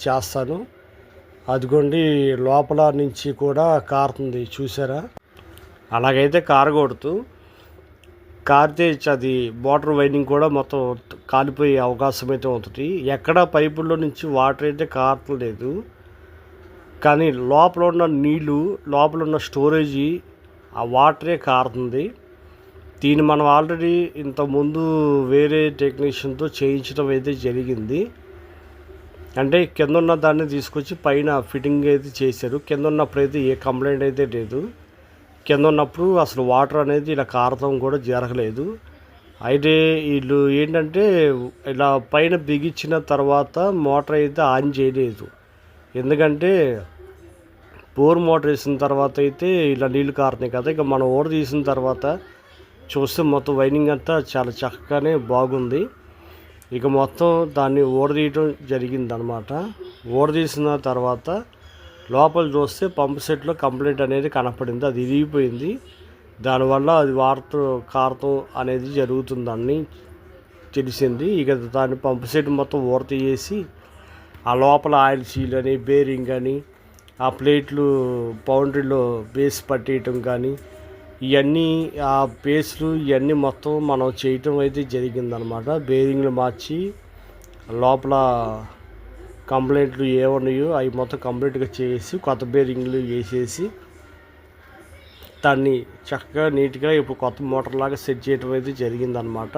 చేస్తాను. అదిగోండి లోపల నుంచి కూడా కారుతుంది చూసారా. అలాగైతే కారకూడదు. కారితే అది మోటార్ వైండింగ్ కూడా మొత్తం కాలిపోయే అవకాశం అయితే ఉంటుంది. ఎక్కడ పైపుల్లో నుంచి వాటర్ అయితే కారట్లేదు, కానీ లోపల ఉన్న నీళ్ళు, లోపల ఉన్న స్టోరేజీ ఆ వాటరే కారుతుంది. దీన్ని మనం ఆల్రెడీ ఇంతకుముందు వేరే టెక్నీషియన్తో చేయించడం అయితే జరిగింది. అంటే కింద ఉన్న దాన్ని తీసుకొచ్చి పైన ఫిట్టింగ్ అయితే చేశారు. కింద ఉన్నప్పుడైతే ఏ కంప్లైంట్ అయితే లేదు. కింద ఉన్నప్పుడు అసలు వాటర్ అనేది ఇలా కారతం కూడా జరగలేదు. అయితే వీళ్ళు ఏంటంటే ఇలా పైన బిగించిన తర్వాత మోటార్ అయితే ఆన్ చేయలేదు. ఎందుకంటే బోర్ మోటార్ వేసిన తర్వాత అయితే ఇలా నీళ్ళు కారుతున్నాయి కదా. ఇక మనం ఓడ తీసిన తర్వాత చూస్తే మొత్తం వైండింగ్ అంతా చాలా చక్కగానే బాగుంది. ఇక మొత్తం దాన్ని ఓడదీయటం జరిగిందనమాట. ఓడదీసిన తర్వాత లోపల చూస్తే పంప్ సెట్లో కంప్లైంట్ అనేది కనపడింది. అది ఇరిగిపోయింది. దానివల్ల అది కారతం అనేది జరుగుతుందని తెలిసింది. ఇక దాన్ని పంప్ సెట్ మొత్తం తీసి ఆ లోపల ఆయిల్ సీల్ అని, బేరింగ్ అని, ఆ ప్లేట్లు బౌండరీలో బేస్ పట్టేయటం కానీ, ఇవన్నీ ఆ బేస్లు ఇవన్నీ మొత్తం మనం చేయటం అయితే జరిగిందనమాట. బేరింగ్లు మార్చి లోపల కంప్లైంట్లు ఏమున్నాయో అవి మొత్తం కంప్లీట్గా చేసి కొత్త బేరింగ్లు వేసేసి దాన్ని చక్కగా నీట్గా ఇప్పుడు కొత్త మోటార్ లాగా సెట్ చేయడం అయితే జరిగిందనమాట.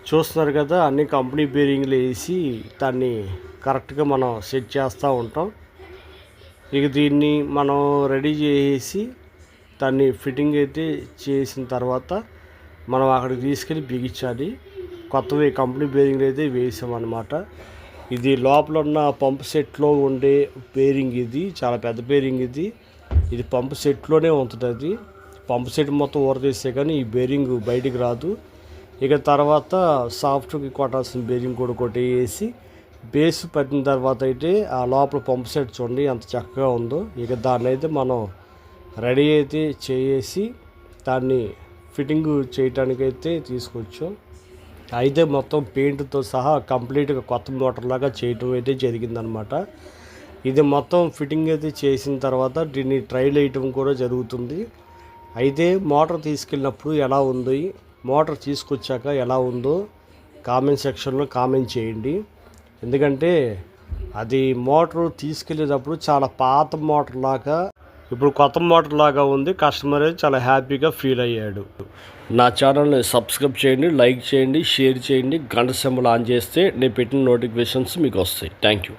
చూస్తున్నారు కదా, అన్ని కంపెనీ బేరింగ్లు వేసి దాన్ని కరెక్ట్గా మనం సెట్ చేస్తూ ఉంటాం. ఇక దీన్ని మనం రెడీ చేసి దాన్ని ఫిట్టింగ్ అయితే చేసిన తర్వాత మనం అక్కడికి తీసుకెళ్ళి బిగించాలి. కొత్తవి కంపెనీ బేరింగ్లు అయితే వేసామన్నమాట. ఇది లోపల ఉన్న పంప్ సెట్లో ఉండే బేరింగ్. ఇది చాలా పెద్ద బేరింగ్. ఇది పంప్ సెట్లోనే ఉంటుంది. పంప్ సెట్ మొత్తం ఊరదీస్తే కానీ ఈ బేరింగ్ బయటికి రాదు. ఇక తర్వాత సాఫ్ట్కి కొట్టాల్సిన బేరింగ్ కూడా కొట్టేసి బేస్ పట్టిన తర్వాత అయితే ఆ లోపల పంప్ సెట్ చూడండి ఎంత చక్కగా ఉందో. ఇక దాన్ని అయితే మనం రెడీ అయితే చేసి దాన్ని ఫిట్టింగ్ చేయటానికైతే తీసుకొచ్చాం. అయితే మొత్తం పెయింట్తో సహా కంప్లీట్గా కొత్త మోటార్ లాగా చేయటం అయితే జరిగిందనమాట. ఇది మొత్తం ఫిట్టింగ్ అయితే చేసిన తర్వాత దీన్ని ట్రైల్ వేయటం కూడా జరుగుతుంది. అయితే మోటార్ తీసుకెళ్ళినప్పుడు ఎలా ఉంది, మోటార్ తీసుకొచ్చాక ఎలా ఉందో కామెంట్ సెక్షన్లో కామెంట్ చేయండి. ఎందుకంటే అది మోటార్ తీసుకెళ్ళేటప్పుడు చాలా పాత మోటార్ లాగా, ఇప్పుడు కొత్త మోటార్ లాగా ఉంది. కస్టమర్ అయితే చాలా హ్యాపీగా ఫీల్ అయ్యాడు. నా ఛానల్ని సబ్స్క్రైబ్ చేయండి, లైక్ చేయండి, షేర్ చేయండి, గంట సింబల్ ఆన్ చేస్తే నేను పెట్టిన నోటిఫికేషన్స్ మీకు వస్తాయి. Thank you.